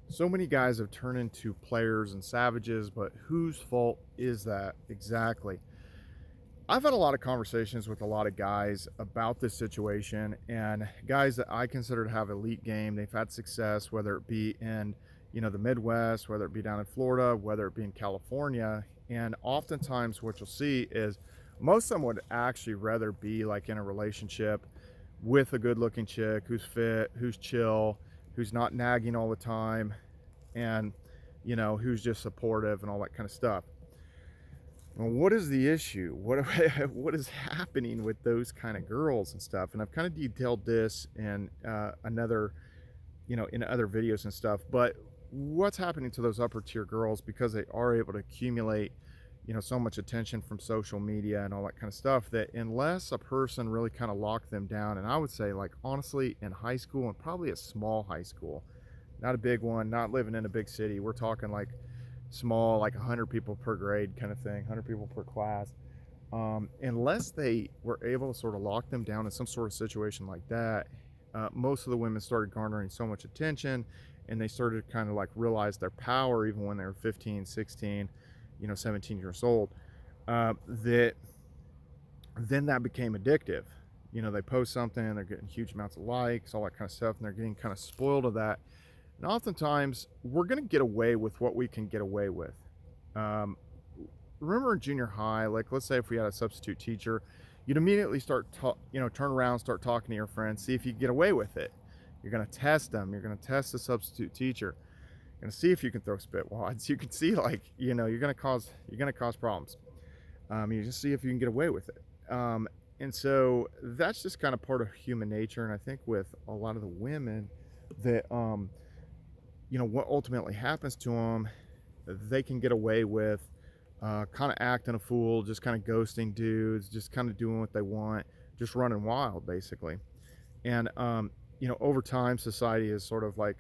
So many guys have turned into players and savages, but whose fault is that exactly? I've had a lot of conversations with a lot of guys about this situation and guys that I consider to have elite game. They've had success, whether it be in, the Midwest, whether it be down in Florida, whether it be in California. And oftentimes what you'll see is most of them would actually rather be like in a relationship with a good looking chick who's fit, who's chill, who's not nagging all the time, and who's just supportive and all that kind of stuff. Well, what is the issue? What is happening with those kind of girls and stuff? And I've kind of detailed this in in other videos and stuff. But what's happening to those upper tier girls because they are able to accumulate, so much attention from social media and all that kind of stuff that unless a person really kind of locked them down, and I would say like honestly in high school and probably a small high school, not a big one, not living in a big city. We're talking like small, like 100 people per grade kind of thing, 100 people per class. Unless they were able to sort of lock them down in some sort of situation like that, most of the women started garnering so much attention and they started to kind of like realize their power even when they were 15, 16, 17 years old, that then that became addictive. They post something and they're getting huge amounts of likes, all that kind of stuff, and they're getting kind of spoiled of that. And oftentimes, we're going to get away with what we can get away with. Um, Remember in junior high, like let's say if we had a substitute teacher, you'd immediately turn around, start talking to your friends, see if you get away with it. You're going to test them. You're going to test the substitute teacher. You're going to see if you can throw spit wads. You can see like, you're going to cause problems. You just see if you can get away with it. And so that's just kind of part of human nature. And I think with a lot of the women that, what ultimately happens to them, they can get away with kind of acting a fool, just kind of ghosting dudes, just kind of doing what they want, just running wild, basically. And, over time, society has sort of like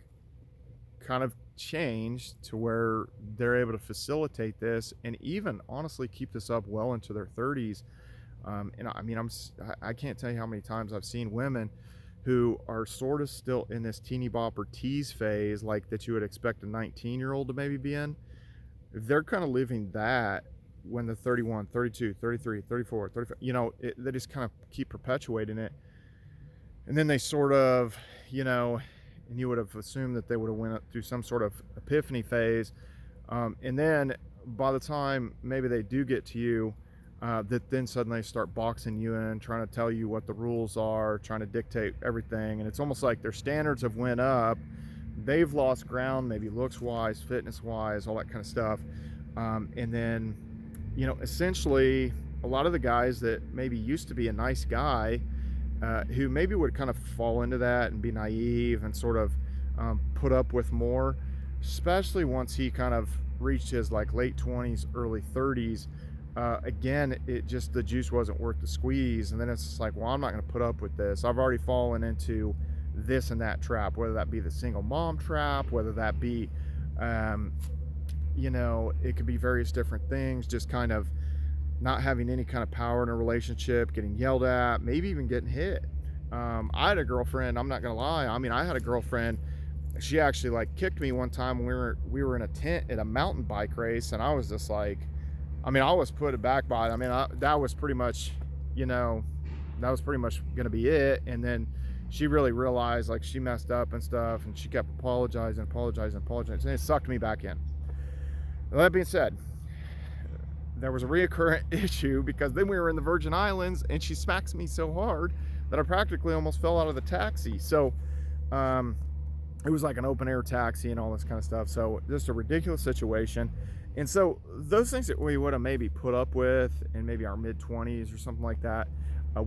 kind of changed to where they're able to facilitate this and even honestly keep this up well into their 30s. And I mean, I can't tell you how many times I've seen women who are sort of still in this teeny bopper tease phase, like that you would expect a 19-year-old to maybe be in. They're kind of living that when they're 31, 32, 33, 34, 35, they just kind of keep perpetuating it. And then they sort of, and you would have assumed that they would have went through some sort of epiphany phase. And then by the time maybe they do get to you, that then suddenly start boxing you in, trying to tell you what the rules are, trying to dictate everything. And it's almost like their standards have went up. They've lost ground, maybe looks wise, fitness wise, all that kind of stuff. And then, essentially a lot of the guys that maybe used to be a nice guy, who maybe would kind of fall into that and be naive and sort of put up with more, especially once he kind of reached his like late 20s, early 30s. Again, it just, the juice wasn't worth the squeeze. And then it's just like, well, I'm not going to put up with this. I've already fallen into this and that trap, whether that be the single mom trap, whether that be, it could be various different things, just kind of not having any kind of power in a relationship, getting yelled at, maybe even getting hit. I had a girlfriend, I'm not going to lie. I mean, I had a girlfriend, she actually like kicked me one time when we were in a tent at a mountain bike race. And I was just like, I mean, I was put back by it. I mean, that was pretty much, that was pretty much going to be it. And then she really realized like she messed up and stuff. And she kept apologizing. And it sucked me back in. Well, that being said, there was a reoccurring issue because then we were in the Virgin Islands and she smacks me so hard that I practically almost fell out of the taxi. So, it was like an open air taxi and all this kind of stuff. So just a ridiculous situation. And so those things that we would have maybe put up with in maybe our mid 20s or something like that,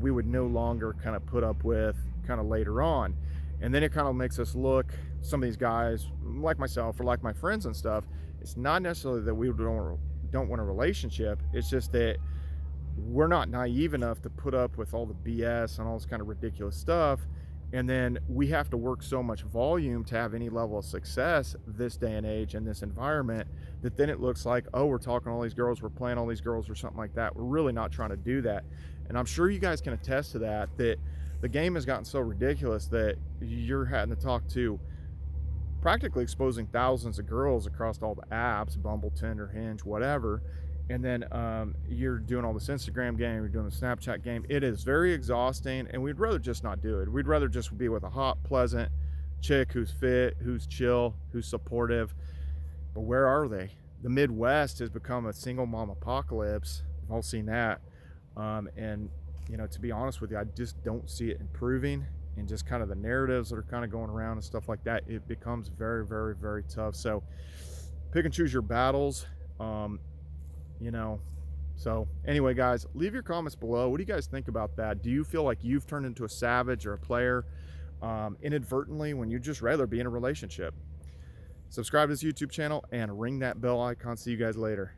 we would no longer kind of put up with kind of later on. And then it kind of makes us look, some of these guys like myself or like my friends and stuff, it's not necessarily that we don't want a relationship. It's just that we're not naive enough to put up with all the BS and all this kind of ridiculous stuff. And then we have to work so much volume to have any level of success this day and age in this environment that then it looks like, oh, we're talking to all these girls, we're playing all these girls or something like that. We're really not trying to do that. And I'm sure you guys can attest to that, that the game has gotten so ridiculous that you're having to talk to practically exposing thousands of girls across all the apps, Bumble, Tinder, Hinge, whatever. And then you're doing all this Instagram game, you're doing the Snapchat game. It is very exhausting, and we'd rather just not do it. We'd rather just be with a hot, pleasant chick who's fit, who's chill, who's supportive. But where are they? The Midwest has become a single mom apocalypse. We've all seen that. And, to be honest with you, I just don't see it improving. And just kind of the narratives that are kind of going around and stuff like that, it becomes very, very, very tough. So pick and choose your battles. You know, so anyway, guys, leave your comments below. What do you guys think about that? Do you feel like you've turned into a savage or a player inadvertently when you'd just rather be in a relationship? Subscribe to this YouTube channel and ring that bell icon. See you guys later.